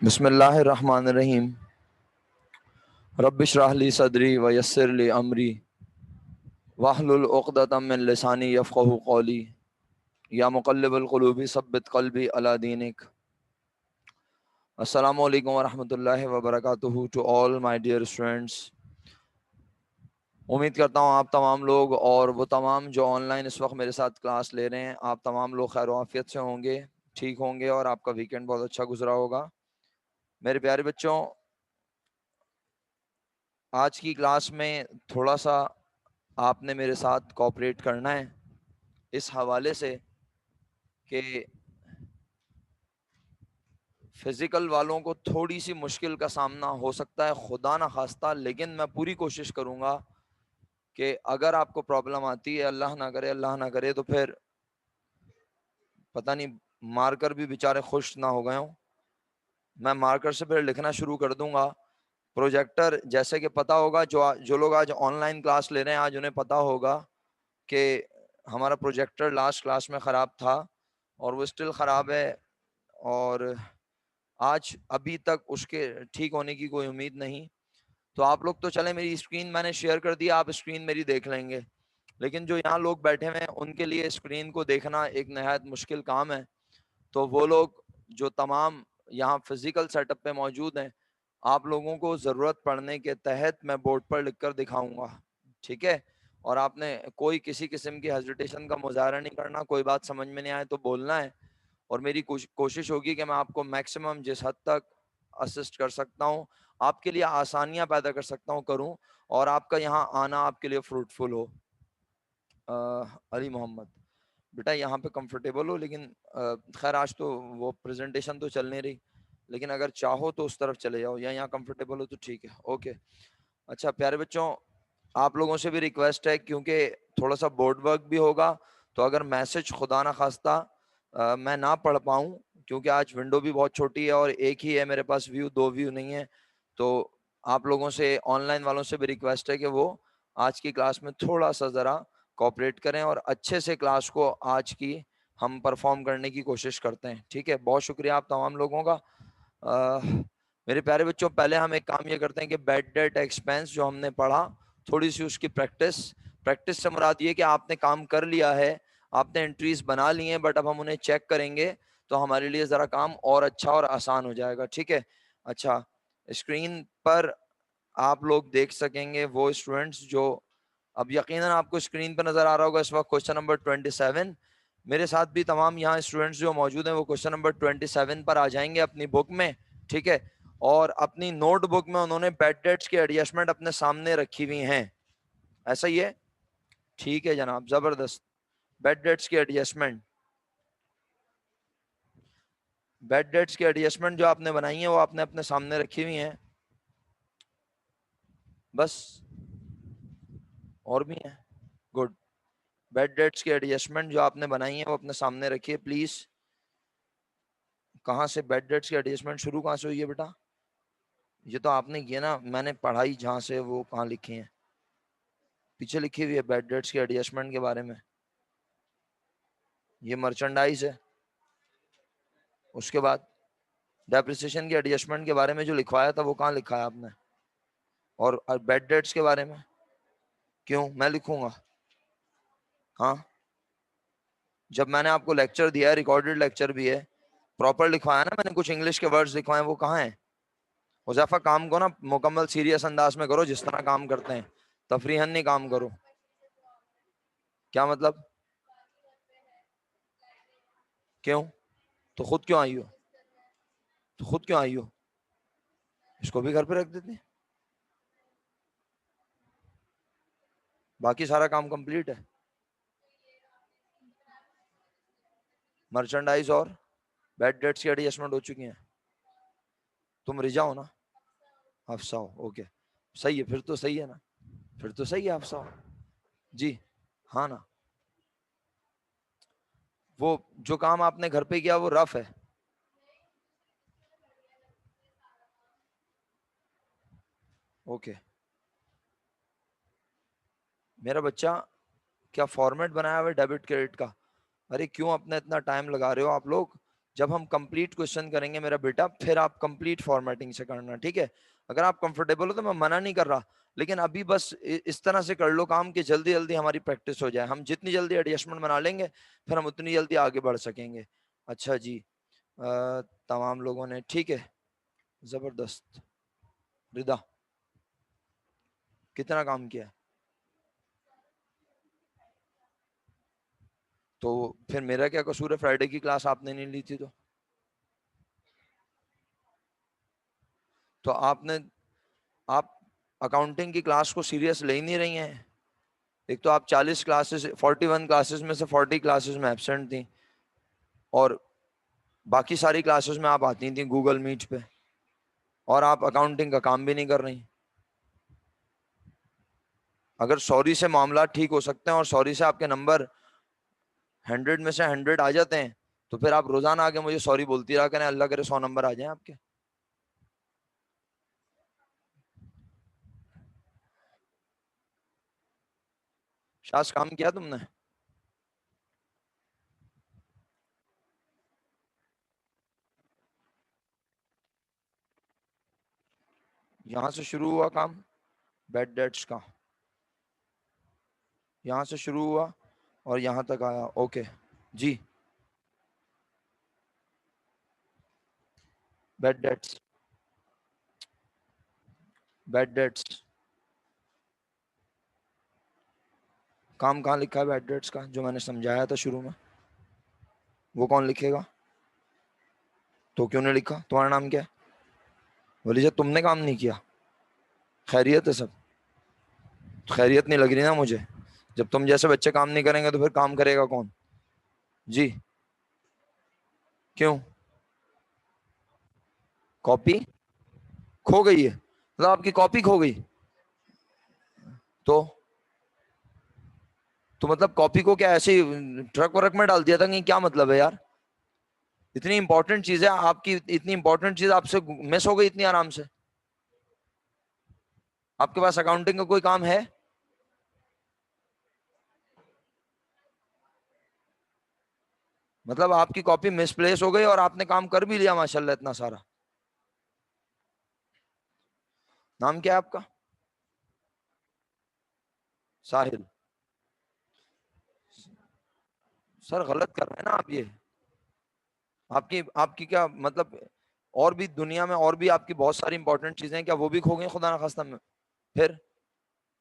बिस्मिल्लाहिर्रहमानिर्रहीम। रब्बिश्रह ली सदरी व यस्सिर ली अमरी वहलुल उक़दतम मिन लिसानी यफ़क़हू क़ौली। या मुक़ल्लिबुल क़ुलूबि सब्बित क़ल्बी अला दीनिक। अस्सलामु अलैकुम व रहमतुल्लाहि व बरकातुहू to all my dear students. उम्मीद करता हूँ आप तमाम लोग और वो तमाम जो ऑनलाइन इस वक्त मेरे साथ क्लास ले रहे हैं, आप तमाम लोग खैर आफियत से होंगे, ठीक होंगे और आपका वीकेंड बहुत अच्छा गुजरा होगा। मेरे प्यारे बच्चों, आज की क्लास में थोड़ा सा आपने मेरे साथ कोऑपरेट करना है इस हवाले से कि फिज़िकल वालों को थोड़ी सी मुश्किल का सामना हो सकता है, खुदा ना खास्ता, लेकिन मैं पूरी कोशिश करूँगा कि अगर आपको प्रॉब्लम आती है, अल्लाह ना करे तो फिर पता नहीं मार्कर भी बेचारे खुश ना हो गए हों। मैं मार्कर से फिर लिखना शुरू कर दूंगा। प्रोजेक्टर जैसे कि पता होगा, जो लोग आज ऑनलाइन क्लास ले रहे हैं, आज उन्हें पता होगा कि हमारा प्रोजेक्टर लास्ट क्लास में ख़राब था और वो स्टिल ख़राब है और आज अभी तक उसके ठीक होने की कोई उम्मीद नहीं। तो आप लोग तो चले, मेरी स्क्रीन मैंने शेयर कर दी, आप स्क्रीन मेरी देख लेंगे, लेकिन जो यहाँ लोग बैठे हुए हैं उनके लिए स्क्रीन को देखना एक नहायत मुश्किल काम है। तो वो लोग जो तमाम यहाँ फिज़िकल सेटअप पे मौजूद हैं, आप लोगों को ज़रूरत पड़ने के तहत मैं बोर्ड पर लिख कर दिखाऊँगा, ठीक है? और आपने कोई किसी किस्म की हेजिटेशन का मुज़ाहरा नहीं करना, कोई बात समझ में नहीं आए तो बोलना है और मेरी कोशिश होगी कि मैं आपको मैक्सिमम जिस हद तक असिस्ट कर सकता हूँ, आपके लिए आसानियाँ पैदा कर सकता हूँ, करूँ और आपका यहाँ आना आपके लिए फ्रूटफुल हो। अली मोहम्मद, बेटा यहाँ पे कंफर्टेबल हो, लेकिन खैर आज तो वो प्रेजेंटेशन तो चल नहीं रही, लेकिन अगर चाहो तो उस तरफ चले जाओ, या यहाँ कंफर्टेबल हो तो ठीक है, ओके। अच्छा प्यारे बच्चों, आप लोगों से भी रिक्वेस्ट है, क्योंकि थोड़ा सा बोर्ड वर्क भी होगा, तो अगर मैसेज खुदा ना खास्ता मैं ना पढ़ पाऊँ, क्योंकि आज विंडो भी बहुत छोटी है और एक ही है मेरे पास व्यू, दो व्यू नहीं है, तो आप लोगों से, ऑनलाइन वालों से भी रिक्वेस्ट है कि वो आज की क्लास में थोड़ा सा ज़रा कोऑपरेट करें और अच्छे से क्लास को आज की हम परफॉर्म करने की कोशिश करते हैं, ठीक है? बहुत शुक्रिया आप तमाम लोगों का। मेरे प्यारे बच्चों, पहले हम एक काम ये करते हैं कि बैड डेट एक्सपेंस जो हमने पढ़ा, थोड़ी सी उसकी प्रैक्टिस से मुराद ये कि आपने काम कर लिया है, आपने एंट्रीज बना ली हैं, बट अब हम उन्हें चेक करेंगे तो हमारे लिए ज़रा काम और अच्छा और आसान हो जाएगा, ठीक है? अच्छा, स्क्रीन पर आप लोग देख सकेंगे वो स्टूडेंट्स जो, अब यकीनन आपको स्क्रीन पर नज़र आ रहा होगा इस वक्त क्वेश्चन नंबर 27। मेरे साथ भी तमाम यहाँ स्टूडेंट्स जो मौजूद हैं वो क्वेश्चन नंबर 27 पर आ जाएंगे अपनी बुक में, ठीक है? और अपनी नोटबुक में उन्होंने बेड डेट्स की एडजस्टमेंट अपने सामने रखी हुई हैं, ऐसा ही है? ठीक है जनाब, ज़बरदस्त। बेड डेट्स की एडजस्टमेंट, बेड डेट्स की एडजस्टमेंट जो आपने बनाई है वो आपने अपने सामने रखी हुई हैं, बस? और भी हैं? गुड। बेड डेट्स की एडजस्टमेंट जो आपने बनाई है वो अपने सामने रखिए प्लीज़। कहाँ से बेड डेट्स की एडजस्टमेंट शुरू कहाँ से हुई है बेटा? ये तो आपने किया ना, मैंने पढ़ाई जहाँ से, वो कहाँ लिखी है? पीछे लिखी हुई है बेड डेट्स की एडजस्टमेंट के बारे में, ये मर्चेंडाइज है। उसके बाद डेप्रिसिएशन की एडजस्टमेंट के बारे में जो लिखवाया था वो कहाँ लिखा है आपने? और बेड डेट्स के बारे में क्यों मैं लिखूंगा? हाँ, जब मैंने आपको लेक्चर दिया है, रिकॉर्डेड लेक्चर भी है, प्रॉपर लिखवाया ना मैंने, कुछ इंग्लिश के वर्ड्स लिखवाए, वो कहाँ है? हुज़ैफा काम को ना मुकम्मल सीरियस अंदाज में करो, जिस तरह काम करते हैं, तफरीहन नहीं काम करो। क्या मतलब? क्यों? तो खुद क्यों आई हो? तो खुद क्यों आई हो? इसको भी घर पे रख देते हैं, बाकी सारा काम कंप्लीट है। मर्चेंडाइज और बैड डेट्स की एडजस्टमेंट हो चुकी हैं। तुम रिजा हो ना? हफ्सा हो, ओके, सही है, फिर तो सही है ना, फिर तो सही है, हफ्सा हो जी, हाँ ना। वो जो काम आपने घर पे किया वो रफ है, ओके। मेरा बच्चा, क्या फॉर्मेट बनाया हुआ है डेबिट क्रेडिट का? अरे क्यों अपना इतना टाइम लगा रहे हो आप लोग? जब हम कंप्लीट क्वेश्चन करेंगे मेरा बेटा, फिर आप कंप्लीट फॉर्मेटिंग से करना, ठीक है? अगर आप कंफर्टेबल हो तो मैं मना नहीं कर रहा, लेकिन अभी बस इस तरह से कर लो काम कि जल्दी जल्दी हमारी प्रैक्टिस हो जाए। हम जितनी जल्दी एडजस्टमेंट बना लेंगे फिर हम उतनी जल्दी आगे बढ़ सकेंगे। अच्छा जी, तमाम लोगों ने, ठीक है, जबरदस्त। रिदा, कितना काम किया है? तो फिर मेरा क्या कसूर है फ्राइडे की क्लास आपने नहीं ली थी? तो आपने, आप अकाउंटिंग की क्लास को सीरियस ले ही नहीं रही हैं। एक तो आप 40 क्लासेस, 41 क्लासेस में से 40 क्लासेस में एब्सेंट थी, और बाकी सारी क्लासेस में आप आती थी गूगल मीट पे, और आप अकाउंटिंग का काम भी नहीं कर रही। अगर सॉरी से मामला ठीक हो सकते हैं और सॉरी से आपके नंबर 100 में से 100 आ जाते हैं, तो फिर आप रोजाना आके मुझे सॉरी बोलती रहा करें, अल्लाह करे 100 नंबर आ जाए आपके। शास, काम किया तुमने? यहाँ से शुरू हुआ काम बैड डेट्स का, यहाँ से शुरू हुआ और यहाँ तक आया। ओके जी। बैड डेट्स, बैड डेट्स, काम कहाँ लिखा है बैड डेट्स का जो मैंने समझाया था शुरू में? वो कौन लिखेगा? तो क्यों नहीं लिखा? तुम्हारा नाम क्या है? बोली जब तुमने काम नहीं किया। खैरियत है सब? खैरियत नहीं लग रही ना मुझे। जब तुम जैसे बच्चे काम नहीं करेंगे तो फिर काम करेगा कौन? जी, क्यों? कॉपी खो गई है? मतलब आपकी कॉपी खो गई? तो मतलब कॉपी को क्या ऐसे ट्रक वरक में डाल दिया था कि क्या मतलब है यार? इतनी इंपॉर्टेंट चीज है आपकी, इतनी इंपॉर्टेंट चीज आपसे मिस हो गई इतनी आराम से? आपके पास अकाउंटिंग का कोई काम है? मतलब आपकी कॉपी मिसप्लेस हो गई और आपने काम कर भी लिया माशाल्लाह इतना सारा। नाम क्या है आपका? साहिल। सर गलत कर रहे हैं ना आप ये? आपकी आपकी क्या मतलब, और भी दुनिया में और भी आपकी बहुत सारी इंपॉर्टेंट चीजें हैं, क्या वो भी खो गई खुदा ना खास्ता में? फिर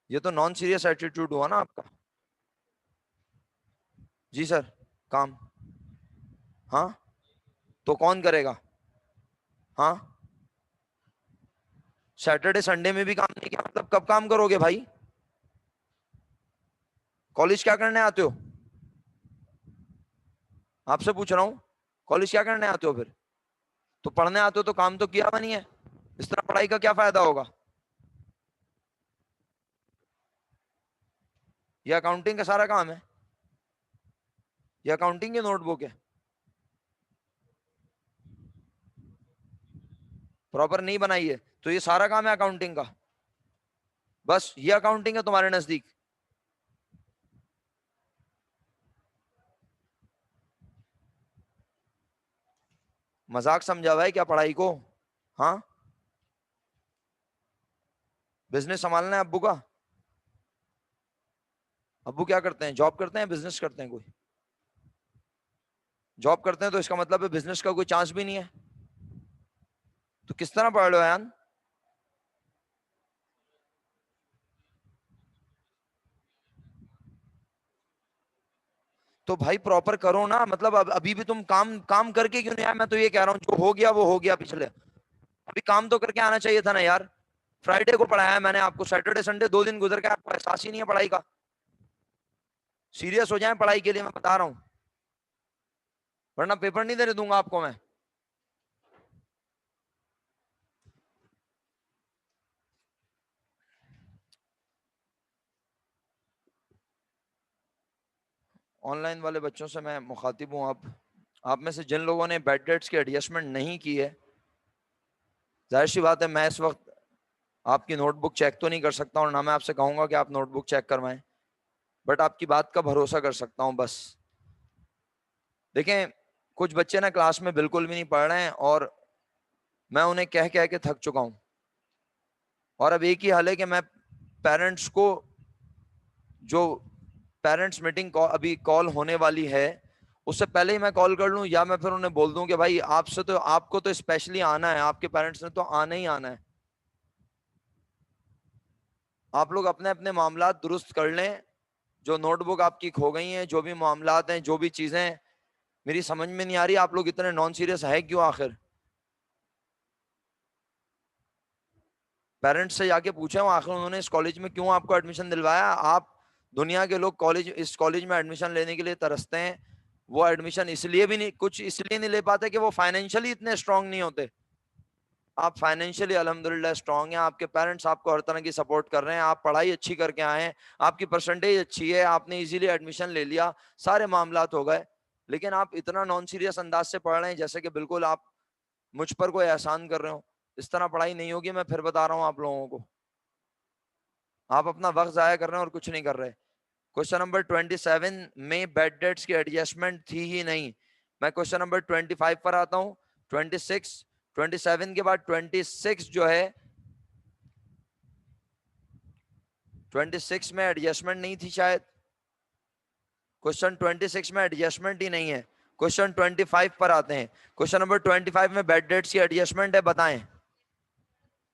ये तो नॉन सीरियस एटीट्यूड हुआ ना आपका। जी सर, काम। हाँ, तो कौन करेगा? हाँ, सैटरडे संडे में भी काम नहीं किया मतलब कब काम करोगे भाई? कॉलेज क्या करने आते हो? आपसे पूछ रहा हूँ, कॉलेज क्या करने आते हो फिर? तो पढ़ने आते हो तो काम तो किया हुआ नहीं है, इस तरह पढ़ाई का क्या फायदा होगा? ये अकाउंटिंग का सारा काम है? ये अकाउंटिंग की नोटबुक है? प्रॉपर नहीं बनाई है तो ये सारा काम है अकाउंटिंग का? बस ये अकाउंटिंग है तुम्हारे नजदीक? मजाक समझा हुआ है क्या पढ़ाई को? हाँ, बिजनेस संभालना है अब्बू का? अब्बू क्या करते हैं, जॉब करते हैं, बिजनेस करते हैं कोई? जॉब करते हैं तो इसका मतलब है बिजनेस का कोई चांस भी नहीं है। तो किस तरह पढ़ लो यार? तो भाई प्रॉपर करो ना, मतलब अब अभी भी तुम काम काम करके क्यों नहीं आया? मैं तो ये कह रहा हूँ जो हो गया वो हो गया पिछले, अभी काम तो करके आना चाहिए था ना यार। फ्राइडे को पढ़ाया है मैंने आपको, सैटरडे संडे 2 दिन गुजर गए, आपको एहसास ही नहीं है पढ़ाई का? सीरियस हो जाए पढ़ाई के लिए, मैं बता रहा हूँ, वरना पेपर नहीं देने दूंगा आपको मैं। ऑनलाइन वाले बच्चों से मैं मुखातिब हूँ। आप में से जिन लोगों ने बेड डेट्स की एडजस्टमेंट नहीं की है, जाहिर सी बात है मैं इस वक्त आपकी नोटबुक चेक तो नहीं कर सकता और ना मैं आपसे कहूंगा कि आप नोटबुक चेक करवाएं, बट आपकी बात का भरोसा कर सकता हूं बस। देखें, कुछ बच्चे ना क्लास में बिल्कुल भी नहीं पढ़ रहे हैं और मैं उन्हें कह कह के थक चुका हूं। और अब एक ही हाल है कि मैं पेरेंट्स को, जो पेरेंट्स मीटिंग अभी कॉल होने वाली है, उससे पहले ही मैं कॉल कर लूं, या मैं फिर उन्हें बोल दूं कि भाई आपसे तो, आपको तो स्पेशली आना है, आपके पेरेंट्स ने तो आना ही आना है। आप लोग अपने अपने मामला दुरुस्त कर लें। जो नोटबुक आपकी खो गई हैं, जो भी मामलात हैं, जो भी चीजें, मेरी समझ में नहीं आ रही आप लोग इतने नॉन सीरियस है क्यों आखिर। पेरेंट्स से जाके पूछे आखिर उन्होंने इस कॉलेज में क्यों आपको एडमिशन दिलवाया। आप, दुनिया के लोग कॉलेज, इस कॉलेज में एडमिशन लेने के लिए तरसते हैं। वो एडमिशन इसलिए भी नहीं, कुछ इसलिए नहीं ले पाते कि वो फाइनेंशियली इतने स्ट्रांग नहीं होते। आप फाइनेंशियली अल्हम्दुलिल्लाह स्ट्रांग हैं, आपके पेरेंट्स आपको हर तरह की सपोर्ट कर रहे हैं, आप पढ़ाई अच्छी करके आए हैं, आपकी परसेंटेज अच्छी है, आपने इजीली एडमिशन ले लिया, सारे मामलात हो गए। लेकिन आप इतना नॉन सीरियस अंदाज से पढ़ रहे हैं जैसे कि बिल्कुल आप मुझ पर कोई एहसान कर रहे हो। इस तरह पढ़ाई नहीं होगी, मैं फिर बता रहा हूँ आप लोगों को। आप अपना वक्त जाया कर रहे हैं और कुछ नहीं कर रहे। क्वेश्चन नंबर 27 में बेड डेट्स की एडजस्टमेंट थी ही नहीं। मैं क्वेश्चन नंबर 25 पर आता हूँ। 26, 27 के बाद 26 जो है, 26 में एडजस्टमेंट नहीं थी शायद। क्वेश्चन 26 में एडजस्टमेंट ही नहीं है। क्वेश्चन 25 पर आते हैं। क्वेश्चन नंबर 25 में बेड डेट्स की एडजस्टमेंट है, बताएं।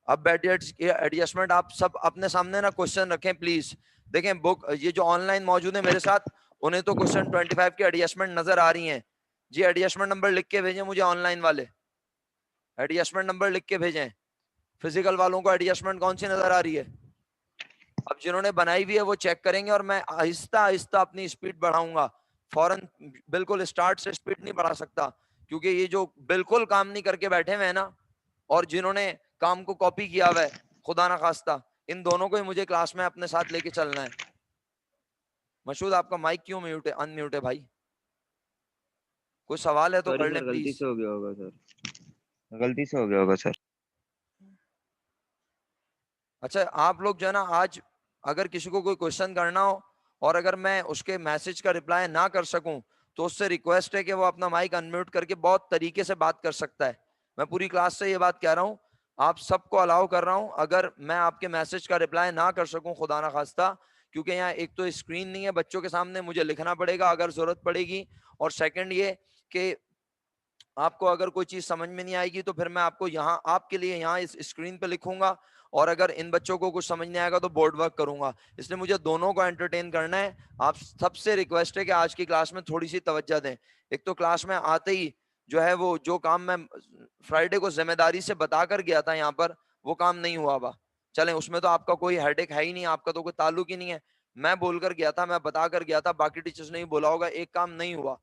अब बेड डेट्स की एडजस्टमेंट आप सब अपने सामने ना क्वेश्चन रखें प्लीज। देखें बुक, ये जो ऑनलाइन मौजूद है मेरे साथ, उन्हें तो क्वेश्चन 25 की एडजस्टमेंट नजर आ रही है जी। एडजस्टमेंट नंबर लिख के भेजें मुझे, ऑनलाइन वाले एडजस्टमेंट नंबर लिख के भेजें। फिजिकल वालों को एडजस्टमेंट कौन सी नजर आ रही है? अब जिन्होंने बनाई हुई है वो चेक करेंगे और मैं आहिस्ता आहिस्ता अपनी स्पीड बढ़ाऊंगा। फौरन बिल्कुल स्टार्ट से स्पीड नहीं बढ़ा सकता, क्योंकि ये जो बिल्कुल काम नहीं करके बैठे हुए हैं ना, और जिन्होंने काम को कॉपी किया हुआ है, खुदा ना खास्ता, इन दोनों को ही मुझे क्लास में अपने साथ लेके चलना है। मशहूद आपका माइक क्यों म्यूट है, अनम्यूट है भाई? कोई सवाल है तो सॉरी कर लें सर, गलती प्लीज। से हो गया होगा सर। गलती से हो गया होगा सर। अच्छा, आप लोग जो है ना, आज अगर किसी को कोई क्वेश्चन करना हो और अगर मैं उसके मैसेज का रिप्लाई ना कर सकूं, तो उससे रिक्वेस्ट है कि वो अपना माइक अनम्यूट करके बहुत तरीके से बात कर सकता है। मैं पूरी क्लास से ये बात कह रहा हूं, आप सबको अलाउ कर रहा हूं। अगर मैं आपके मैसेज का रिप्लाई ना कर सकूं, खुदा ना खास्ता, क्योंकि यहाँ एक तो स्क्रीन नहीं है बच्चों के सामने, मुझे लिखना पड़ेगा अगर जरूरत पड़ेगी, और सेकंड ये कि आपको अगर कोई चीज समझ में नहीं आएगी तो फिर मैं आपको यहाँ, आपके लिए यहाँ इस स्क्रीन पे लिखूंगा, और अगर इन बच्चों को कुछ समझ नहीं आएगा तो बोर्ड वर्क करूंगा। इसलिए मुझे दोनों को एंटरटेन करना है। आप सबसे रिक्वेस्ट है कि आज की क्लास में थोड़ी सी तवज्जो दें। एक तो क्लास में आते ही जो है, वो जो काम मैं फ्राइडे को जिम्मेदारी से बता कर गया था यहाँ पर, वो काम नहीं हुआ हुआ। चले, उसमें तो आपका कोई हेडेक है ही नहीं, आपका तो कोई ताल्लुक ही नहीं है। मैं बोलकर गया था, मैं बता कर गया था, बाकी टीचर्स ने ही बोला होगा, एक काम नहीं हुआ।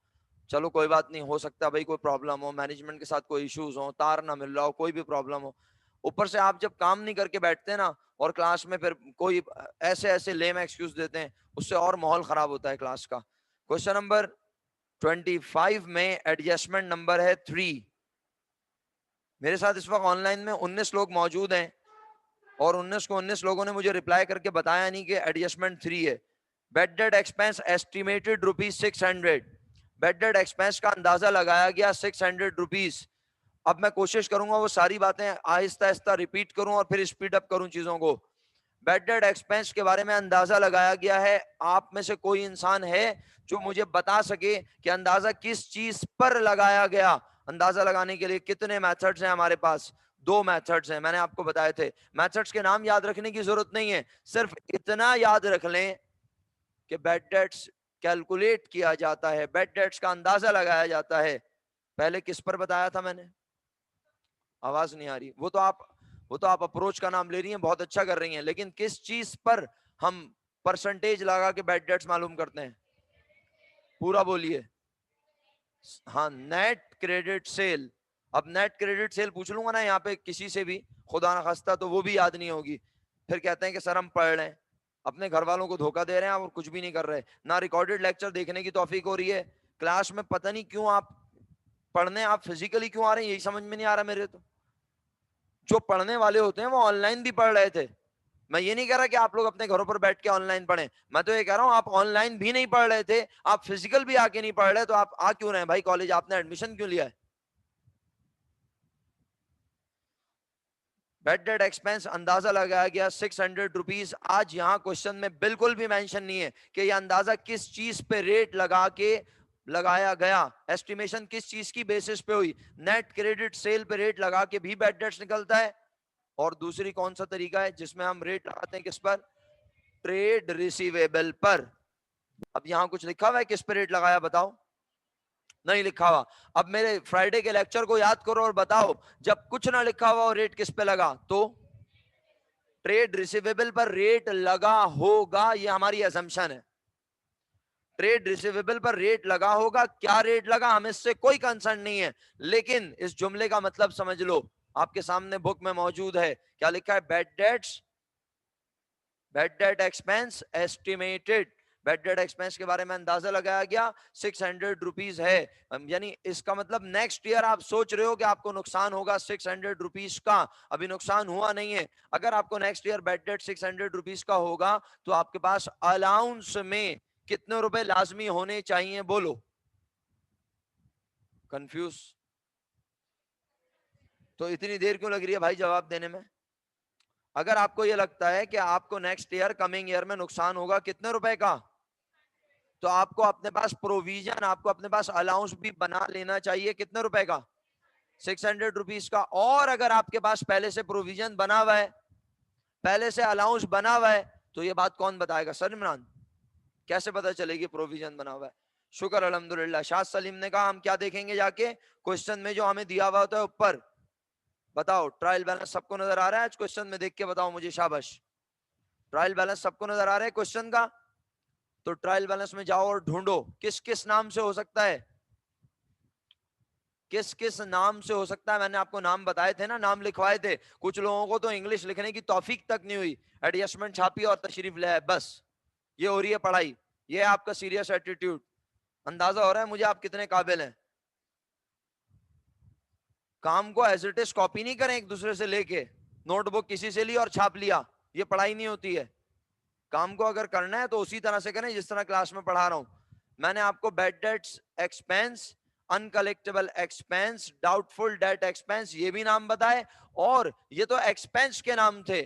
चलो कोई बात नहीं, हो सकता है भाई कोई प्रॉब्लम हो, मैनेजमेंट के साथ कोई इश्यूज हो, तार ना मिल रहा हो, कोई भी प्रॉब्लम हो। ऊपर से आप जब काम नहीं करके बैठते ना, और क्लास में फिर कोई ऐसे ऐसे लेम एक्सक्यूज देते हैं, उससे और माहौल खराब होता है क्लास का। क्वेश्चन नंबर 25 में एडजस्टमेंट नंबर है 3। मेरे साथ इस वक्त ऑनलाइन में 19 लोग मौजूद हैं, और 19 को 19 लोगों ने मुझे रिप्लाई करके बताया नहीं कि एडजस्टमेंट 3 है। Bedded expense estimated ₹600। Bedded expense का अंदाजा लगाया गया ₹600। अब मैं कोशिश करूंगा वो सारी बातें आहिस्ता आहिस्ता रिपीट करूं और फिर स्पीड अप करूं चीजों को। बेडेड एक्सपेंस के बारे में अंदाजा लगाया गया है। आप में से कोई इंसान है जो मुझे बता सके कि अंदाजा किस चीज पर लगाया गया? अंदाजा लगाने के लिए कितने मेथड्स हैं हमारे पास? 2 मेथड्स हैं, मैंने आपको बताए थे। मेथड्स के नाम याद रखने की जरूरत नहीं है, सिर्फ इतना याद रख लें कि बेड डेट्स कैलकुलेट किया जाता है, बेड डेट्स का अंदाजा लगाया जाता है। पहले किस पर बताया था मैंने? आवाज नहीं आ रही। वो तो आप अप्रोच का नाम ले रही हैं, बहुत अच्छा कर रही हैं, लेकिन किस चीज पर हम परसेंटेज लगा के बेड डेट्स मालूम करते हैं? पूरा बोलिए। हाँ, नेट क्रेडिट सेल। अब नेट क्रेडिट सेल पूछ लूंगा ना यहाँ पे किसी से भी, खुदा ना खास्ता, तो वो भी याद नहीं होगी। फिर कहते हैं कि सर हम पढ़ रहे हैं, अपने घर वालों को धोखा दे रहे हैं और कुछ भी नहीं कर रहे। ना रिकॉर्डेड लेक्चर देखने की तौफीक हो रही है क्लास में, पता नहीं क्यों आप पढ़ने, आप फिजिकली क्यों आ रहे हैं, यही समझ में नहीं आ रहा मेरे तो। जो पढ़ने वाले होते हैं वो ऑनलाइन भी पढ़ रहे थे, मैं ये नहीं कह रहा कि आप लोग अपने घरों पर बैठ के ऑनलाइन पढ़ें, मैं तो ये कह रहा हूं आप ऑनलाइन भी नहीं पढ़ रहे थे, आप फिजिकल भी आके नहीं पढ़ रहे, तो आप आ क्यों रहे हैं भाई कॉलेज, आपने एडमिशन क्यों लिया है? बेड डेड एक्सपेंस अंदाजा लगाया गया 600 रुपीज। आज यहां क्वेश्चन में बिल्कुल भी मेंशन नहीं है कि यह अंदाजा किस चीज पे रेट लगा के लगाया गया, एस्टिमेशन किस चीज की बेसिस पे हुई। नेट क्रेडिट सेल पे रेट लगा के भी बेड डेट्स निकलता है, और दूसरी कौन सा तरीका है जिसमें हम रेट लगाते हैं, किस पर? ट्रेड रिसीवेबल पर। अब यहां कुछ लिखा हुआ है किस पे रेट लगाया, बताओ? नहीं लिखा हुआ। अब मेरे फ्राइडे के लेक्चर को याद करो और बताओ, जब कुछ ना लिखा हुआ और रेट किस पे लगा, तो ट्रेड रिसीवेबल पर रेट लगा होगा, ये हमारी असम्पशन है। ट्रेड रिसीवेबल पर रेट लगा होगा, क्या रेट लगा हमें इससे कोई कंसर्न नहीं है, लेकिन इस जुमले का मतलब समझ लो। आपके सामने बुक में मौजूद है, क्या लिखा है? Bad debts, bed debt expense estimated, bed debt expense के बारे में अंदाजा लगाया गया 600 रुपीज है। यानी इसका मतलब नेक्स्ट ईयर आप सोच रहे हो कि आपको नुकसान होगा 600 रुपीज का, अभी नुकसान हुआ नहीं है। अगर आपको next year bed date 600 rupees का होगा, तो आपके पास अलाउंस में कितने रुपए लाजमी होने चाहिए, बोलो? कंफ्यूज? तो इतनी देर क्यों लग रही है भाई जवाब देने में? अगर आपको यह लगता है कि आपको नेक्स्ट ईयर, कमिंग ईयर में नुकसान होगा कितने रुपए का, तो आपको अपने पास प्रोविजन, आपको अपने पास अलाउंस भी बना लेना चाहिए। कितने रुपए का? 600 रुपीज का। और अगर आपके पास पहले से प्रोविजन बना हुआ है, पहले से अलाउंस बना हुआ है, तो ये बात कौन बताएगा? सर इमरान, कैसे पता चलेगी प्रोविजन बना हुआ है? शुक्र अल्हम्दुलिल्लाह। शाह सलीम ने कहा हम क्या देखेंगे जाके, क्वेश्चन में जो हमें दिया हुआ होता है ऊपर। बताओ ट्रायल बैलेंस सबको नजर आ रहा है आज क्वेश्चन में? देख के बताओ मुझे, शाबाश। ट्रायल बैलेंस सबको नजर आ रहा है क्वेश्चन का? तो ट्रायल बैलेंस में जाओ और ढूंढो किस किस नाम से हो सकता है, किस किस नाम से हो सकता है। मैंने आपको नाम बताए थे ना, नाम लिखवाए थे। कुछ लोगों को तो इंग्लिश लिखने की तौफीक तक नहीं हुई, एडजस्टमेंट छापी और तशरीफ ले आए, बस ये हो रही है पढ़ाई। ये है आपका सीरियस एटीट्यूड। अंदाजा हो रहा है मुझे आप कितने काबिल हैं। काम को एज इट इज कॉपी नहीं करें एक दूसरे से लेके, नोटबुक किसी से ली और छाप लिया, ये पढ़ाई नहीं होती है। काम को अगर करना है तो उसी तरह से करें जिस तरह क्लास में पढ़ा रहा हूं। मैंने आपको bad debts expense, uncollectible expense, doubtful debt expense, ये भी नाम बताए, और ये तो एक्सपेंस के नाम थे।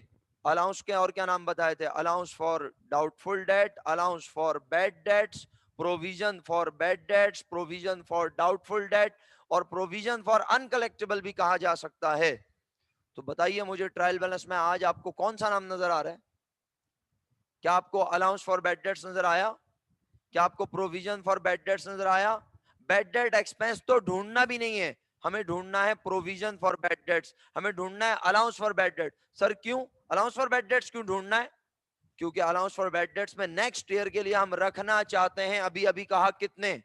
अलाउंस के और क्या नाम बताए थे? Allowance for doubtful debt, allowance for bad dates, provision for bad dates, provision for doubtful debt, और प्रोविजन फॉर अनकलेक्टेबल भी कहा जा सकता है। तो बताइए मुझे ट्रायल बैलेंस में आज आपको कौन सा नाम नजर आ रहा है? क्या आपको अलाउंस फॉर बेड डेट्स नजर आया? क्या आपको प्रोविजन फॉर बेड डेट्स नजर आया? बेड डेट एक्सपेंस तो ढूंढना भी नहीं है, हमें ढूंढना है प्रोविजन फॉर बेड डेट्स, हमें ढूंढना है allowance for bed date. Sir क्यों अलाउंस फॉर बेड डेट्स क्यों ढूंढना है? क्योंकि अलाउंस फॉर बेड डेट्स में नेक्स्ट ईयर के लिए हम रखना चाहते हैं, अभी अभी कहा कितने?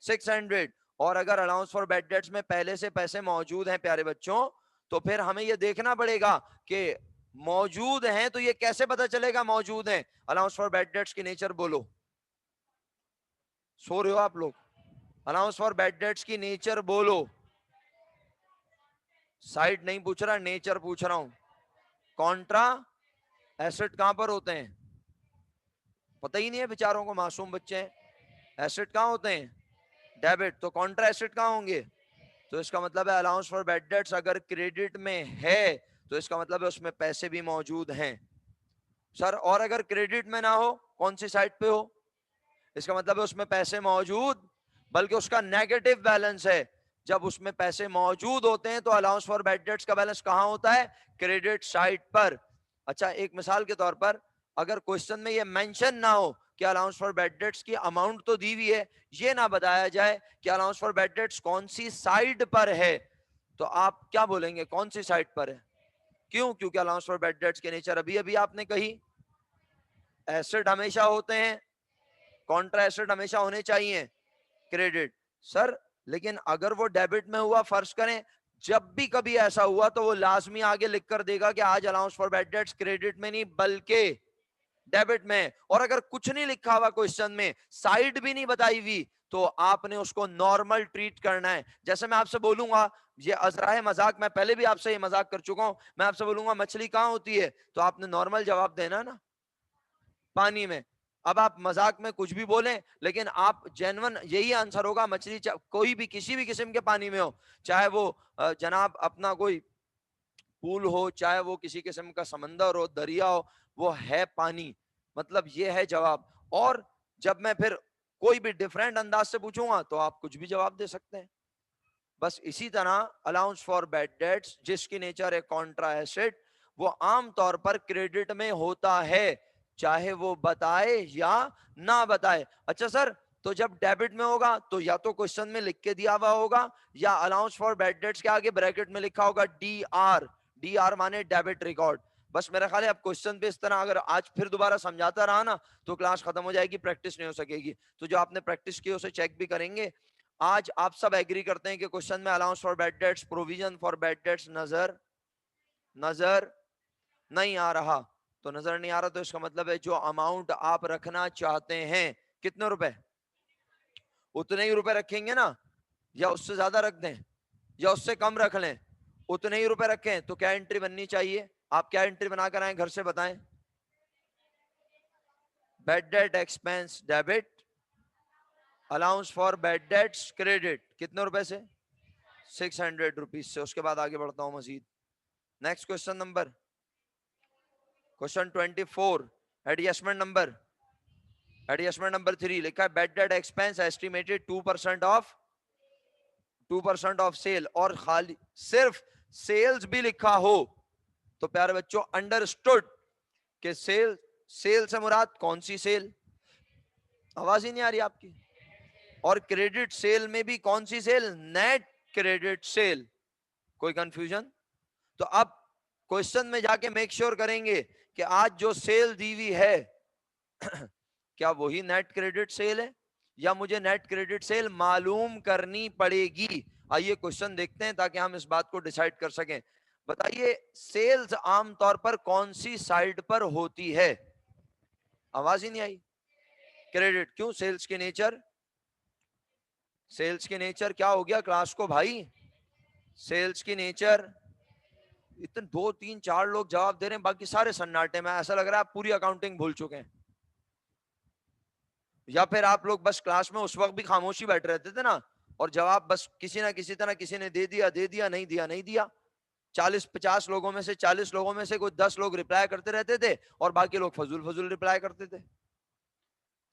600। और अगर अलाउंस फॉर बेड डेट्स में पहले से पैसे मौजूद हैं प्यारे बच्चों, तो फिर हमें यह देखना पड़ेगा कि मौजूद हैं, तो ये कैसे पता चलेगा मौजूद हैं? अलाउंस फॉर बेड डेट्स की नेचर बोलो, सो रहे हो आप लोग? अलाउंस फॉर बेड डेट्स की नेचर बोलो। साइड नहीं पूछ रहा, नेचर पूछ रहा हूं। कॉन्ट्रा एसेट कहां पर होते हैं? पता ही नहीं है बेचारों को, मासूम बच्चे हैं। एसेट कहां होते हैं? डेबिट। तो कॉन्ट्रा एसेट कहां होंगे? तो इसका मतलब है अलाउंस फॉर बेड डेट्स अगर क्रेडिट में है, तो इसका मतलब है उसमें पैसे भी मौजूद हैं। सर और अगर क्रेडिट में ना हो, कौन सी साइड पे हो? इसका मतलब है उसमें पैसे मौजूद, बल्कि उसका नेगेटिव बैलेंस है। जब उसमें पैसे मौजूद होते हैं तो अलाउंस फॉर बेड डेट्स का बैलेंस कहां होता है? क्रेडिट साइड पर। अच्छा एक मिसाल के तौर पर, अगर क्वेश्चन में ये मेंशन ना हो कि अलाउंस फॉर बेड डेट्स की अमाउंट तो दी हुई है, ये ना बताया जाए कि अलाउंस फॉर बेड डेट्स कौन सी साइड पर है, तो आप क्या बोलेंगे कौन सी साइड पर है? क्यों? क्योंकि अलाउंस फॉर बेड डेट्स की नेचर अभी अभी आपने कही, एसेट हमेशा होते हैं, कॉन्ट्रा एसेट हमेशा होने चाहिए, क्रेडिट। सर लेकिन अगर वो डेबिट में हुआ, फर्ज करें जब भी कभी ऐसा हुआ, तो वो लाजमी आगे लिख कर देगा कि आज allowance for bad debts credit में नहीं बल्कि डेबिट में, और अगर कुछ नहीं लिखा हुआ क्वेश्चन में, साइड भी नहीं बताई हुई, तो आपने उसको नॉर्मल ट्रीट करना है। जैसे मैं आपसे बोलूंगा, ये अजराए मजाक, मैं पहले भी आपसे ये मजाक कर चुका हूं, मैं आपसे बोलूंगा मछली कहां होती है, तो आपने नॉर्मल जवाब देना ना, पानी में। अब आप मजाक में कुछ भी बोलें, लेकिन आप जेन्युइन यही आंसर होगा, मछली कोई भी किसी भी किस्म के पानी में हो, चाहे वो जनाब अपना कोई पूल हो, चाहे वो किसी किस्म का समंदर हो, दरिया हो, वो है पानी, मतलब ये है जवाब। और जब मैं फिर कोई भी डिफरेंट अंदाज से पूछूंगा तो आप कुछ भी जवाब दे सकते हैं। बस इसी तरह अलाउंस फॉर बैड डेट्स, जिसकी नेचर है कॉन्ट्रा एसेट, वो आम तौर पर क्रेडिट में होता है, चाहे वो बताए या ना बताए। अच्छा सर, तो जब डेबिट में होगा तो या तो क्वेश्चन में लिख के दिया हुआ होगा, या अलाउंस फॉर बैड डेट्स के आगे ब्रैकेट में लिखा होगा डी आर, डी आर माने डेबिट रिकॉर्ड। बस मेरा ख्याल है अब क्वेश्चन पे इस तरह अगर आज फिर दोबारा समझाता रहा ना, तो क्लास खत्म हो जाएगी, प्रैक्टिस नहीं हो सकेगी। तो जो आपने प्रैक्टिस की उसे चेक भी करेंगे। आज आप सब एग्री करते हैं कि क्वेश्चन में allowance for bad dates, provision for bad dates नजर नजर नहीं आ रहा। तो नजर नहीं आ रहा, तो इसका मतलब है जो अमाउंट आप रखना चाहते हैं, कितने रुपए, उतने ही रुपए रखेंगे ना, या उससे ज्यादा रख दें, या उससे कम रख लें, उतने ही रुपए रखें। तो क्या एंट्री बननी चाहिए, आप क्या एंट्री बनाकर आए घर से बताएं। Bad debt expense debit, allowance for bad debts credit, कितने रुपए से, 600 रुपीज से। उसके बाद आगे बढ़ता हूं मजीद। Next question number, question 24, adjustment number 3 लिखा है bad debt expense estimated 2% of sale, और खाली सिर्फ सेल्स भी लिखा हो तो प्यारे बच्चों अंडरस्टूड कि सेल से मुराद कौन सी सेल, आवाज ही नहीं आ रही आपकी, और क्रेडिट सेल में भी कौन सी सेल, नेट क्रेडिट सेल, कोई कंफ्यूजन। तो अब क्वेश्चन में जाके मेक श्योर करेंगे कि आज जो सेल दी हुई है क्या वही नेट क्रेडिट सेल है, या मुझे नेट क्रेडिट सेल मालूम करनी पड़ेगी। आइए क्वेश्चन देखते हैं ताकि हम इस बात को डिसाइड कर सकें। बताइए सेल्स आमतौर पर कौन सी साइड पर होती है, आवाज ही नहीं आई, क्रेडिट। क्यों, सेल्स की नेचर क्या हो गया क्लास को भाई, सेल्स की नेचर। इतने 2 3 4 लोग जवाब दे रहे हैं, बाकी सारे सन्नाटे में, ऐसा लग रहा है आप पूरी अकाउंटिंग भूल चुके हैं, या फिर आप लोग बस क्लास में उस वक्त भी खामोशी बैठ रहते थे ना, और जवाब बस किसी ना किसी तरह किसी ने दे दिया, नहीं दिया नहीं दिया। 40 50 लोगों में से 40 लोगों में से कोई 10 लोग रिप्लाई करते रहते थे, और बाकी लोग फजूल फजूल रिप्लाई करते थे।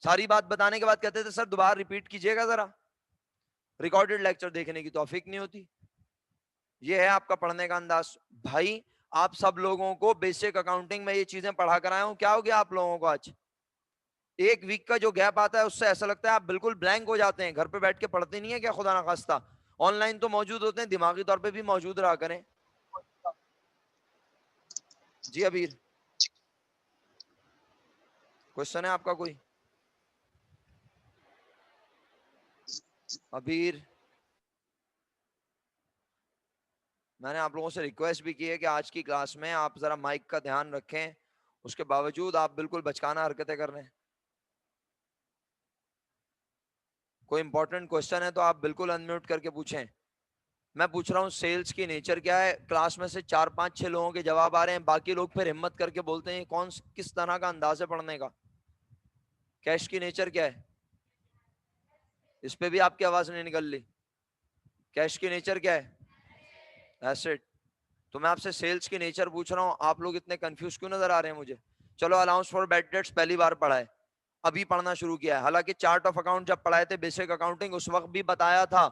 सारी बात बताने के बाद कहते थे सर दोबारा रिपीट कीजिएगा जरा, रिकॉर्डेड लेक्चर देखने की तौफीक नहीं होती। ये है आपका पढ़ने का अंदाज। भाई आप सब लोगों को बेसिक अकाउंटिंग में ये चीजें पढ़ा कर आया हूं, क्या हो गया आप लोगों को आज, एक वीक का जो गैप आता है उससे ऐसा लगता है आप बिल्कुल ब्लैंक हो जाते हैं, घर पे बैठ के पढ़ते नहीं है क्या, खुदा ना खास्ता। ऑनलाइन तो मौजूद होते हैं, दिमागी तौर पे भी मौजूद रहा करें। जी अबीर, क्वेश्चन है आपका कोई, अबीर। मैंने आप लोगों से रिक्वेस्ट भी की है कि आज की क्लास में आप जरा माइक का ध्यान रखें, उसके बावजूद आप बिल्कुल बचकाना हरकतें कर रहे हैं। कोई इंपॉर्टेंट क्वेश्चन है तो आप बिल्कुल अनम्यूट करके पूछें। मैं पूछ रहा हूँ सेल्स की नेचर क्या है, क्लास में से 4 5 6 लोगों के जवाब आ रहे हैं, बाकी लोग फिर हिम्मत करके बोलते हैं कौन किस तरह का अंदाज है पढ़ने का। कैश की नेचर क्या है, इस पे भी आपकी आवाज नहीं निकल ली, कैश की नेचर क्या है, एसेट। तो मैं आपसे सेल्स की नेचर पूछ रहा हूँ, आप लोग इतने कंफ्यूज क्यों नजर आ रहे हैं मुझे। चलो अलाउंस फॉर बैड डेट्स पहली बार पढ़ा है, अभी पढ़ना शुरू किया है, हालांकि चार्ट ऑफ अकाउंट जब पढ़ाए थे बेसिक अकाउंटिंग उस वक्त भी बताया था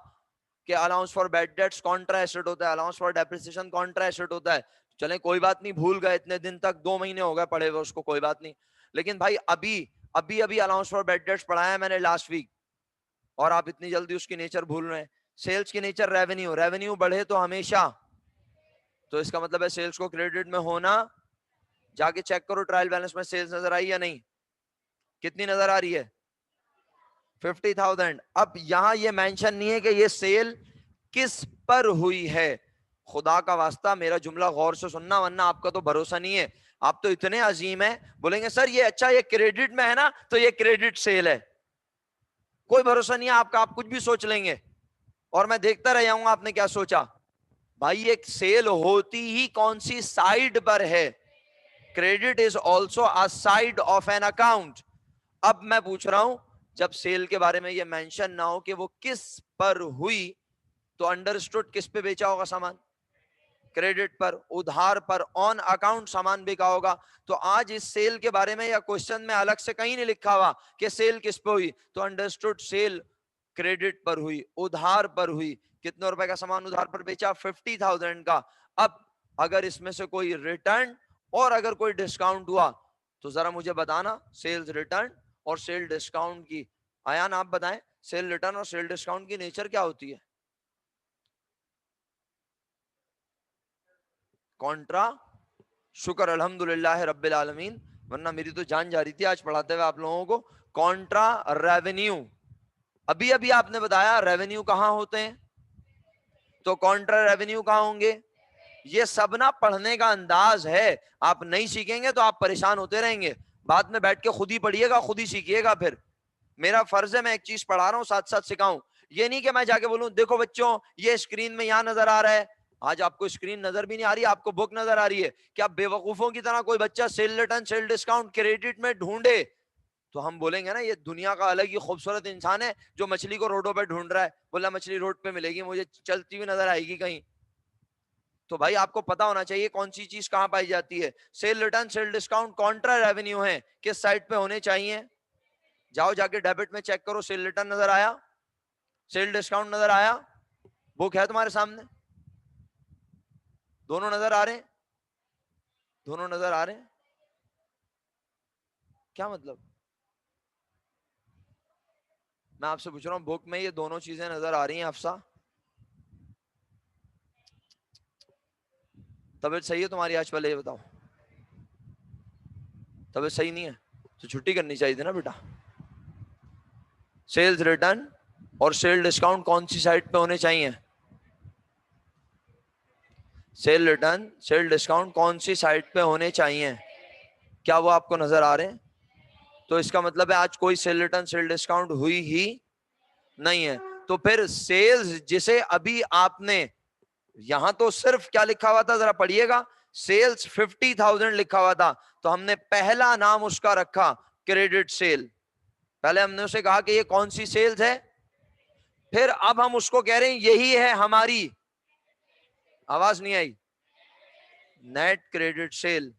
कि allowance for bad dates Contra asset होता है, allowance for depreciation Contra asset होता है। चलें कोई बात नहीं, भूल गए इतने दिन तक, 2 महीने हो गए पढ़े हुए उसको, कोई बात नहीं। लेकिन भाई अभी अभी अभी अलाउंस फॉर बैड डेट्स पढ़ाया है मैंने लास्ट वीक, और आप इतनी जल्दी उसकी नेचर भूल रहे हैं। सेल्स की नेचर रेवेन्यू, रेवेन्यू बढ़े तो हमेशा, तो इसका मतलब है सेल्स को क्रेडिट में होना। जाके चेक करो ट्रायल बैलेंस में सेल्स नजर आई या नहीं, कितनी नजर आ रही है, 50,000। अब यहां ये मेंशन नहीं है कि ये सेल किस पर हुई है, खुदा का वास्ता मेरा जुमला गौर से सुनना, वरना आपका तो भरोसा नहीं है। आप तो इतने अजीम हैं, बोलेंगे सर ये अच्छा, ये क्रेडिट में है ना, तो ये क्रेडिट सेल है। कोई भरोसा नहीं है आपका, आप कुछ भी सोच लेंगे और मैं देखता रह जाऊंगा आपने क्या सोचा। भाई एक सेल होती ही कौन सी साइड पर है? Credit is also a side of an account. अब मैं पूछ रहा हूं, जब सेल के बारे में ये मेंशन ना हो कि वो किस पर हुई, तो अंडरस्टूड किस पे बेचा होगा सामान? क्रेडिट पर, उधार पर, ऑन अकाउंट सामान बिका होगा। तो आज इस सेल के बारे में या क्वेश्चन में अलग से कहीं नहीं लिखा हुआ कि सेल किस पे हुई, तो अंडरस्टूड सेल क्रेडिट पर हुई, उधार पर हुई। कितने रुपए का सामान उधार पर बेचा? 50,000 का। अब अगर इसमें से कोई रिटर्न और अगर कोई डिस्काउंट हुआ तो जरा मुझे बताना, सेल्स रिटर्न और सेल डिस्काउंट की। आयान आप बताएं, सेल रिटर्न और सेल डिस्काउंट की नेचर क्या होती है? कॉन्ट्रा, शुक्र अल्हम्दुलिल्लाह रब्बिल आलमीन, वरना मेरी तो जान जा रही थी आज पढ़ाते हुए आप लोगों को। कॉन्ट्रा रेवेन्यू, अभी अभी आपने बताया रेवेन्यू कहां होते हैं, तो कॉन्ट्रा रेवेन्यू कहां होंगे? ये सब ना पढ़ने का अंदाज है, आप नहीं सीखेंगे तो आप परेशान होते रहेंगे। बाद में बैठ के खुद ही पढ़िएगा, खुद ही सीखिएगा। फिर मेरा फर्ज है मैं एक चीज पढ़ा रहा हूं साथ साथ सिखाऊं। ये नहीं कि मैं जाके बोलूं देखो बच्चों ये स्क्रीन में यहां नजर आ रहा है, आज आपको स्क्रीन नजर भी नहीं आ रही, आपको बुक नजर आ रही है। क्या बेवकूफों की तरह कोई बच्चा cell return sale discount credit में ढूंढे, तो हम बोलेंगे ना ये दुनिया का अलग ही खूबसूरत इंसान है जो मछली को रोडों पे ढूंढ रहा है, बोला मछली रोड पे मिलेगी मुझे, चलती हुई नजर आएगी कहीं। तो भाई आपको पता होना चाहिए कौन सी चीज कहां पाई जाती है। Cell return sale discount Contra revenue है, किस साइड पे होने चाहिए? जाओ जाके डेबिट में चेक करो, सेल रिटर्न नजर आया, सेल डिस्काउंट नजर आया? बुक है तुम्हारे सामने, दोनों नजर आ रहे हैं? दोनों नजर आ रहे हैं? क्या मतलब? मैं आपसे पूछ रहा हूं बुक में ये दोनों चीजें नजर आ रही हैं अफसा? तबीयत सही है तुम्हारी आज? पहले ये बताओ, तबीयत सही नहीं है तो छुट्टी करनी चाहिए थी ना बेटा। सेल्स रिटर्न और सेल डिस्काउंट कौन सी साइड पे होने चाहिए? सेल रिटर्न सेल डिस्काउंट कौन सी साइड पे होने चाहिए? क्या वो आपको नजर आ रहे हैं? तो इसका मतलब है आज कोई सेल रिटर्न सेल डिस्काउंट हुई ही नहीं है। तो फिर सेल्स जिसे अभी आपने, यहां तो सिर्फ क्या लिखा हुआ था जरा पढ़िएगा, सेल्स 50,000 लिखा हुआ था, तो हमने पहला नाम उसका रखा क्रेडिट सेल। पहले हमने उसे कहा कि ये कौन सी सेल्स है, फिर अब हम उसको कह रहे हैं यही है हमारी, आवाज नहीं आई, नेट क्रेडिट सेल।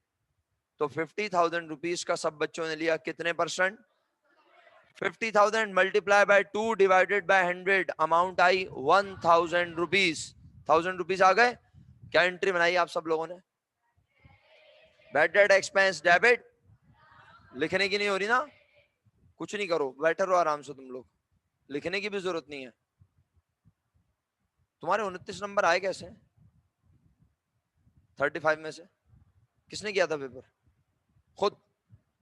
तो 50,000 रुपीज का सब बच्चों ने लिया, कितने percent? 50,000 multiply by 2 divided by 100, amount आई 1,000 रुपीज। 1,000 रुपीज आ गए। क्या एंट्री बनाई आप सब लोगों ने? बैड डेट एक्सपेंस डेबिट, लिखने की नहीं हो रही ना, कुछ नहीं करो, बैठे रहो आराम से तुम लोग, लिखने की भी जरूरत नहीं है। तुम्हारे 29 नंबर आए कैसे 35 में से? किसने किया था पेपर? खुद?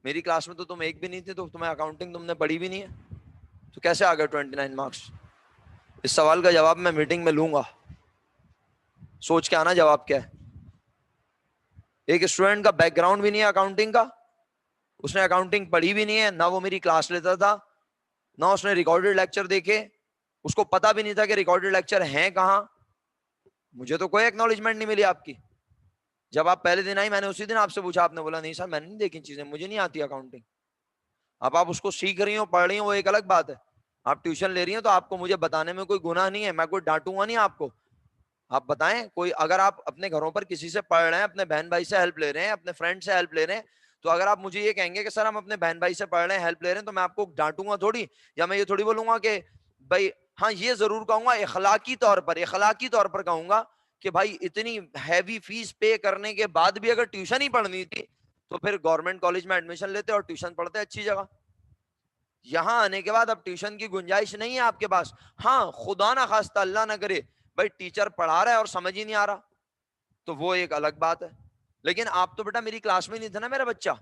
मेरी क्लास में तो तुम एक भी नहीं थे, तो तुम्हें अकाउंटिंग तुमने पढ़ी भी नहीं है, तो कैसे आ गए 29 मार्क्स? इस सवाल का जवाब मैं मीटिंग में लूंगा, सोच के आना जवाब क्या है। एक स्टूडेंट का बैकग्राउंड भी नहीं है अकाउंटिंग का, उसने अकाउंटिंग पढ़ी भी नहीं है, ना वो मेरी क्लास लेता था, ना उसने रिकॉर्डेड लेक्चर देखे, उसको पता भी नहीं था कि रिकॉर्डेड लेक्चर हैं कहां। मुझे तो कोई एक्नॉलेजमेंट नहीं मिली आपकी। जब आप पहले दिन आई मैंने उसी दिन आपसे पूछा, आपने बोला नहीं सर मैंने नहीं देखी चीजें, मुझे नहीं आती अकाउंटिंग। अब आप उसको सीख रही हो पढ़ रही हो वो एक अलग बात है, आप ट्यूशन ले रही हो तो आपको मुझे बताने में कोई गुनाह नहीं है, मैं कोई डांटूंगा नहीं आपको। आप बताएं, कोई अगर आप अपने घरों पर किसी से पढ़ रहे हैं, अपने बहन भाई से हेल्प ले रहे हैं, अपने फ्रेंड से हेल्प ले रहे हैं, तो अगर आप मुझे ये कहेंगे कि सर हम अपने बहन भाई से पढ़ रहे हैं हेल्प ले रहे हैं, तो मैं आपको डांटूंगा थोड़ी, या मैं ये थोड़ी बोलूंगा कि भाई, हाँ ये जरूर कहूंगा इखलाकी तौर पर कहूंगा कि भाई इतनी हैवी फीस पे करने के बाद भी अगर ट्यूशन ही पढ़नी थी तो फिर गवर्नमेंट कॉलेज में एडमिशन लेते और ट्यूशन पढ़ते अच्छी जगह। यहां आने के बाद अब ट्यूशन की गुंजाइश नहीं है आपके पास। हाँ खुदा ना खास्ता अल्लाह ना करे भाई टीचर पढ़ा रहा है और समझ ही नहीं आ रहा, तो वो एक अलग बात है। लेकिन आप तो बेटा मेरी क्लास में नहीं थे ना मेरा बच्चा,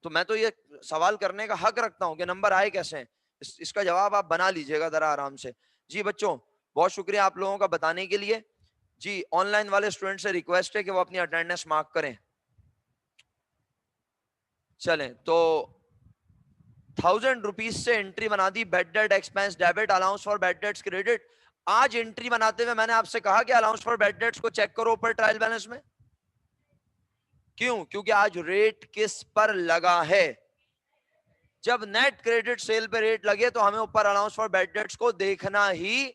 तो मैं तो ये सवाल करने का हक रखता हूं कि नंबर आए कैसे हैं। इसका जवाब आप बना लीजिएगा जरा आराम से। जी बच्चों, बहुत शुक्रिया आप लोगों का बताने के लिए। जी ऑनलाइन वाले स्टूडेंट से रिक्वेस्ट है कि वो अपनी अटेंडेंस मार्क करें। चलें तो 1000 रुपीज से एंट्री बना दी, bad debt expense debit, allowance for bad debts credit. आज एंट्री बनाते हुए मैंने आपसे कहा कि अलाउंस फॉर बेड डेट्स को चेक करो ऊपर ट्रायल बैलेंस में। क्यों? क्योंकि आज रेट किस पर लगा है? जब नेट क्रेडिट सेल पे रेट लगे तो हमें ऊपर अलाउंस फॉर बेड डेट्स को देखना ही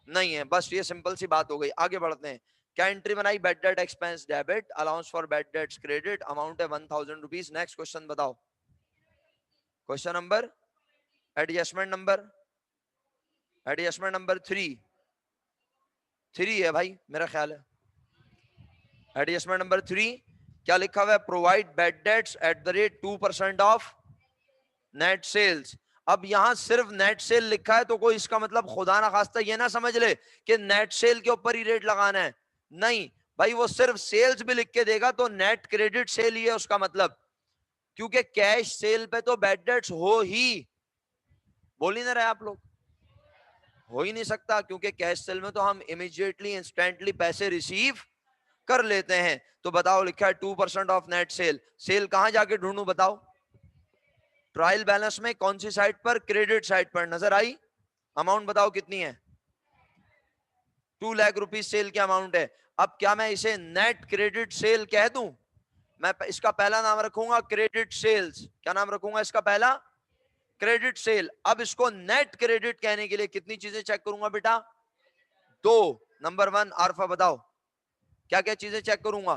नहीं है। बस ये सिंपल सी बात हो गई। आगे बढ़ते हैं। क्या एंट्री बनाई? Bed debt expense debit, allowance for bad debts credit, amount है 1000 रुपीज। नेक्स्ट क्वेश्चन बताओ। क्वेश्चन नंबर, एडजस्टमेंट नंबर 3 है भाई, मेरा ख्याल है। एडजस्टमेंट नंबर 3 क्या लिखा हुआ है? Provide bad debts at the rate 2% of net sales. अब यहां सिर्फ नेट सेल लिखा है तो कोई इसका मतलब खुदा ना खास्ता ये ना समझ ले कि नेट सेल के ऊपर ही रेट लगाना है। नहीं भाई, वो सिर्फ सेल्स भी लिख के देगा तो नेट क्रेडिट सेल ही है उसका मतलब, क्योंकि कैश सेल पे तो बेड डेट्स हो ही, बोल ही ना रहे आप लोग, हो ही नहीं सकता, क्योंकि कैश सेल में तो हम इमीडिएटली इंस्टेंटली पैसे रिसीव कर लेते हैं। तो बताओ, लिखा है 2% ऑफ नेट सेल। सेल कहां जाके ढूंढूं बताओ? ट्रायल बैलेंस में कौन सी साइड पर? क्रेडिट साइड पर। नजर आई? अमाउंट बताओ कितनी है? 2 लाख रुपीज सेल की अमाउंट है। अब क्या मैं इसे नेट क्रेडिट सेल कह दूं? मैं इसका पहला नाम रखूंगा क्रेडिट सेल्स। क्या नाम रखूंगा इसका? पहला क्रेडिट सेल। अब इसको नेट क्रेडिट कहने के लिए कितनी चीजें चेक करूंगा बेटा? 2। नंबर 1 आरफा बताओ, क्या क्या चीजें चेक करूंगा?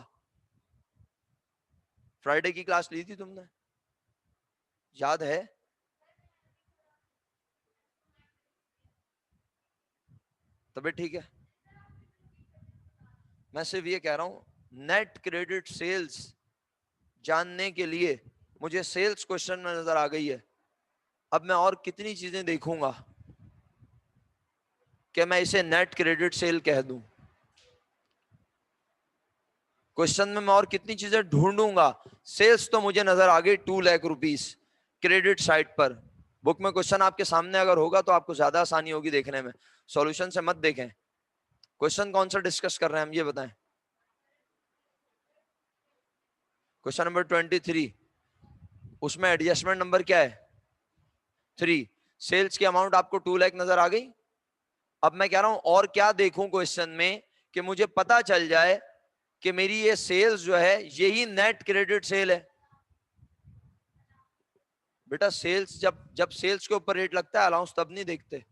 फ्राइडे की क्लास ली थी तुमने, याद है? तबीयत ठीक है? मैं सिर्फ ये कह रहा हूं, नेट क्रेडिट सेल्स जानने के लिए मुझे सेल्स क्वेश्चन में नजर आ गई है। अब मैं और कितनी चीजें देखूंगा कि मैं इसे नेट क्रेडिट सेल कह दूं? क्वेश्चन में मैं और कितनी चीजें ढूंढूंगा? सेल्स तो मुझे नजर आ गई 2 लाख रुपीस क्रेडिट साइड पर। बुक में क्वेश्चन आपके सामने अगर होगा तो आपको ज्यादा आसानी होगी देखने में, सॉल्यूशन से मत देखें। क्वेश्चन कौन सा डिस्कस कर रहे हैं हम, ये बताएं। क्वेश्चन नंबर 23, उसमें एडजस्टमेंट नंबर क्या है? 3। सेल्स की अमाउंट आपको 2 लाख नजर आ गई। अब मैं कह रहा हूं और क्या देखूं क्वेश्चन में कि मुझे पता चल जाए कि मेरी ये सेल्स जो है यही नेट क्रेडिट सेल है। बेटा सेल्स, जब जब सेल्स के ऊपर रेट लगता है अलाउंस तब नहीं देखते,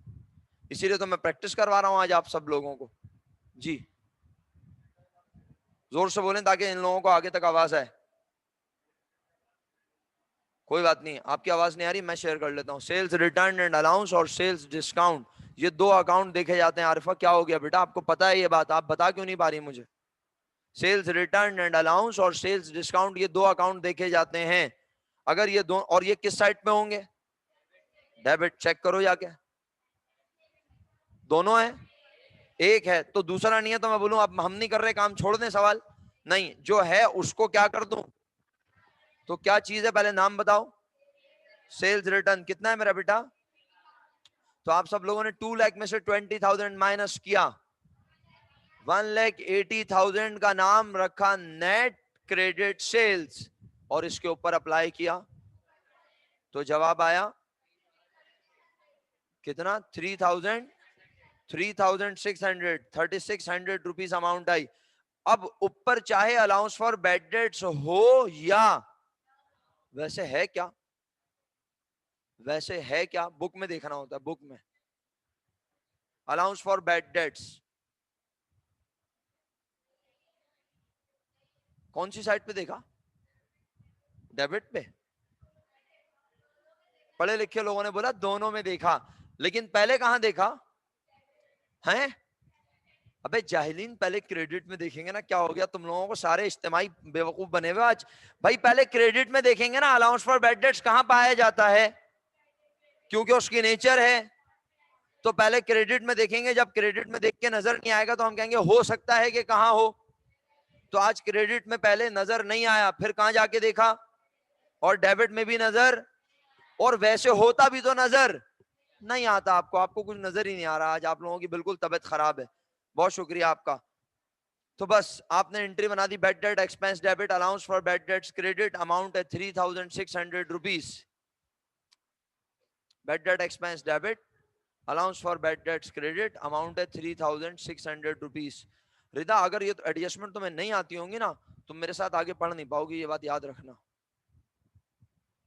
इसीलिए तो मैं प्रैक्टिस करवा रहा हूं आज आप सब लोगों को। जी जोर से बोलें ताकि इन लोगों को आगे तक आवाज आए। कोई बात नहीं, आपकी आवाज नहीं आ रही, मैं शेयर कर लेता हूं। सेल्स रिटर्न एंड अलाउंस और सेल्स डिस्काउंट, ये 2 अकाउंट देखे जाते हैं। आरिफा क्या हो गया बेटा, आपको पता है ये बात, आप बता क्यों नहीं पा रही मुझे? सेल्स रिटर्न एंड अलाउंस और सेल्स डिस्काउंट, ये 2 अकाउंट देखे जाते हैं। अगर ये दो, और ये किस साइड पे होंगे? डेबिट। चेक करो जाके, दोनों है? एक है तो दूसरा नहीं है तो मैं बोलूं अब हम नहीं कर रहे काम, छोड़ दें सवाल? नहीं, जो है उसको क्या कर दूं? तो क्या चीज है पहले नाम बताओ? सेल्स रिटर्न कितना है मेरा बेटा? तो आप सब लोगों ने 2 लाख में से 20,000 माइनस किया, 1,80,000 का नाम रखा नेट क्रेडिट सेल्स और इसके ऊपर अप्लाई किया तो जवाब आया कितना? 3,600 रुपीज अमाउंट आई। अब ऊपर चाहे अलाउंस फॉर बेड डेट्स हो या, वैसे है क्या? वैसे है क्या? बुक में देखना होता है, बुक में अलाउंस फॉर बेड डेट्स कौन सी साइड पे देखा? डेबिट पे। पढ़े लिखे लोगों ने बोला दोनों में देखा, लेकिन पहले कहां देखा है? अबे जाहिलीन, पहले क्रेडिट में देखेंगे ना। क्या हो गया तुम लोगों को, सारे इज्तिमाई बेवकूफ बने हुए आज। भाई पहले क्रेडिट में देखेंगे ना, अलाउंस फॉर बेड डेट्स कहां पाया जाता है, क्योंकि उसकी नेचर है। तो पहले क्रेडिट में देखेंगे, जब क्रेडिट में देख के नजर नहीं आएगा तो हम कहेंगे हो सकता है कि कहां हो। तो आज क्रेडिट में पहले नजर नहीं आया, फिर कहां जाके देखा? और डेबिट में भी नजर, और वैसे होता भी तो नजर नहीं आता आपको, आपको कुछ नजर ही नहीं आ रहा। आज आप लोगों की बिल्कुल तबीयत खराब है। बहुत शुक्रिया आपका। तो बस आपने एंट्री बना दी, bad debt expense debit allowance for bad debts credit, amount है 3600 rupees. Bad debt expense debit allowance for bad debts credit, amount है 3600 रुपीज। रिदा, अगर ये तो एडजस्टमेंट तुम्हें नहीं आती होंगी ना, तुम मेरे साथ आगे पढ़ नहीं पाओगी, ये बात याद रखना।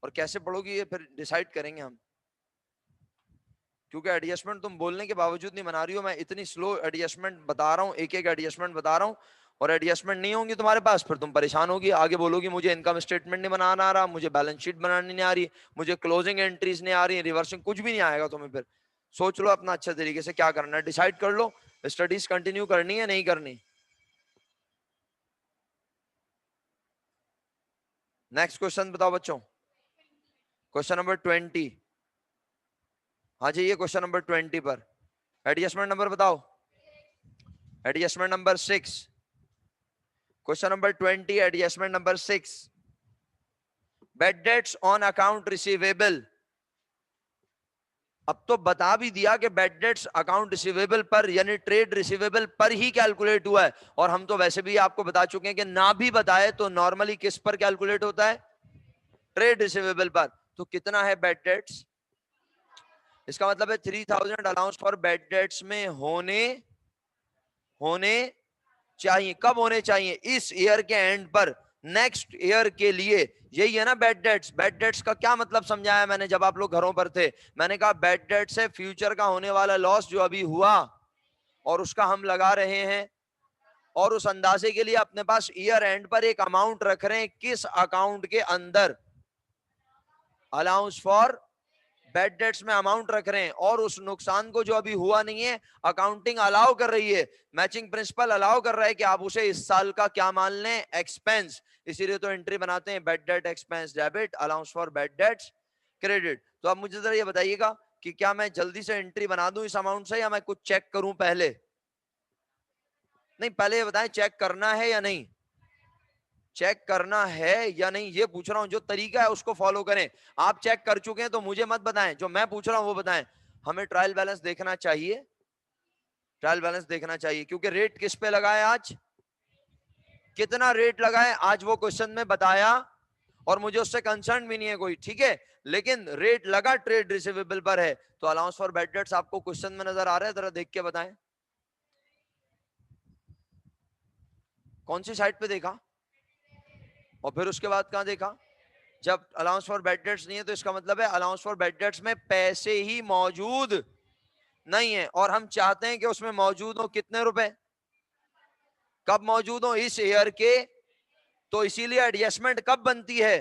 और कैसे पढ़ोगी ये फिर डिसाइड करेंगे हम, क्योंकि एडजस्टमेंट तुम बोलने के बावजूद नहीं बना रही हो। मैं इतनी स्लो एडजस्टमेंट बता रहा हूँ, एक एक एडजस्टमेंट बता रहा हूँ, और एडजस्टमेंट नहीं होंगी तुम्हारे पास, फिर तुम परेशान होगी, आगे बोलोगी मुझे इनकम स्टेटमेंट नहीं बनाना आ रहा, मुझे बैलेंस शीट बनानी नहीं आ रही, मुझे क्लोजिंग एंट्रीज नहीं आ रही, रिवर्सिंग कुछ भी नहीं आएगा तुम्हें। फिर सोच लो अपना अच्छे तरीके से क्या करना है, डिसाइड कर लो, स्टडीज कंटिन्यू करनी है नहीं करनी। नेक्स्ट क्वेश्चन बताओ बच्चों, क्वेश्चन नंबर 20। हाँ जी, ये क्वेश्चन नंबर 20 पर एडजस्टमेंट नंबर बताओ। Adjustment number 6, question number 20, adjustment number 6, bad debts on account receivable. अब तो बता भी दिया कि बैड डेट्स अकाउंट रिसीवेबल पर यानी ट्रेड रिसीवेबल पर ही कैलकुलेट हुआ है, और हम तो वैसे भी आपको बता चुके हैं कि ना भी बताए तो नॉर्मली किस पर कैलकुलेट होता है, ट्रेड रिसीवेबल पर। तो कितना है बैड डेट्स, इसका मतलब है 3000 अलाउंस फॉर बैड डेट्स में होने होने चाहिए। कब होने चाहिए, इस ईयर के एंड पर, नेक्स्ट ईयर के लिए। यही है ना बैड डेट्स। बैड डेट्स का क्या मतलब समझाया मैंने जब आप लोग घरों पर थे, मैंने कहा बैड डेट्स है फ्यूचर का होने वाला लॉस जो अभी हुआ और उसका हम लगा रहे हैं, और उस अंदाजे के लिए अपने पास ईयर एंड पर एक अमाउंट रख रहे हैं, किस अकाउंट के अंदर, अलाउंस फॉर बैड डेट्स में अमाउंट रख रहे हैं, और उस नुकसान को जो अभी हुआ नहीं है अकाउंटिंग अलाउ कर रही है, मैचिंग प्रिंसिपल अलाउ कर रहा है कि आप उसे इस साल का क्या मान लें, एक्सपेंस। इसीलिए तो एंट्री बनाते हैं bad debt expense debit allowance for bad debts credit. तो अब मुझे जरा ये बताइएगा कि क्या मैं जल्दी से एंट्री बना दूं इस अमाउंट से, या मैं कुछ चेक करूं पहले? नहीं, पहले ये बताएं चेक करना है या नहीं, चेक करना है या नहीं, ये पूछ रहा हूं। जो तरीका है उसको फॉलो करें। आप चेक कर चुके हैं तो मुझे मत बताएं, जो मैं पूछ रहा हूं वो बताएं। हमें ट्रायल बैलेंस देखना चाहिए, ट्रायल बैलेंस देखना चाहिए, क्योंकि रेट किस पे लगाए आज, कितना रेट लगाए आज वो क्वेश्चन में बताया, और मुझे उससे कंसर्न भी नहीं है कोई, ठीक है। लेकिन रेट लगा ट्रेड रिसीवेबल पर है, तो अलाउंस फॉर बैड डेट्स आपको क्वेश्चन में नजर आ रहा है, जरा देख के बताएं कौन सी साइड पे देखा, और फिर उसके बाद कहां देखा। जब अलाउंस फॉर बैड डेट्स नहीं है तो इसका मतलब है अलाउंस फॉर बैड डेट्स में पैसे ही मौजूद नहीं है, और हम चाहते हैं कि उसमें मौजूद हो कितने रुपए, कब मौजूद हो, इस ईयर के। तो इसीलिए एडजस्टमेंट कब बनती है,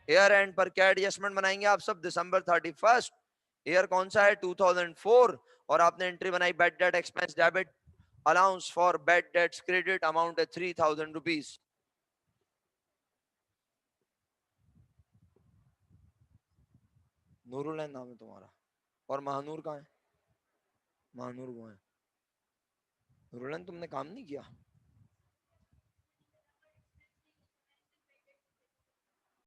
ईयर एंड पर। क्या एडजस्टमेंट बनाएंगे आप सब, दिसंबर 31। ईयर कौन सा है, 2004, और आपने एंट्री बनाई bad debt expense debit allowance for bad debts credit, amount है 3000 रुपीज। नूरुल नाम है तुम्हारा, और महानूर कहाँ है, महानूर वो है। नूरुल तुमने काम नहीं किया।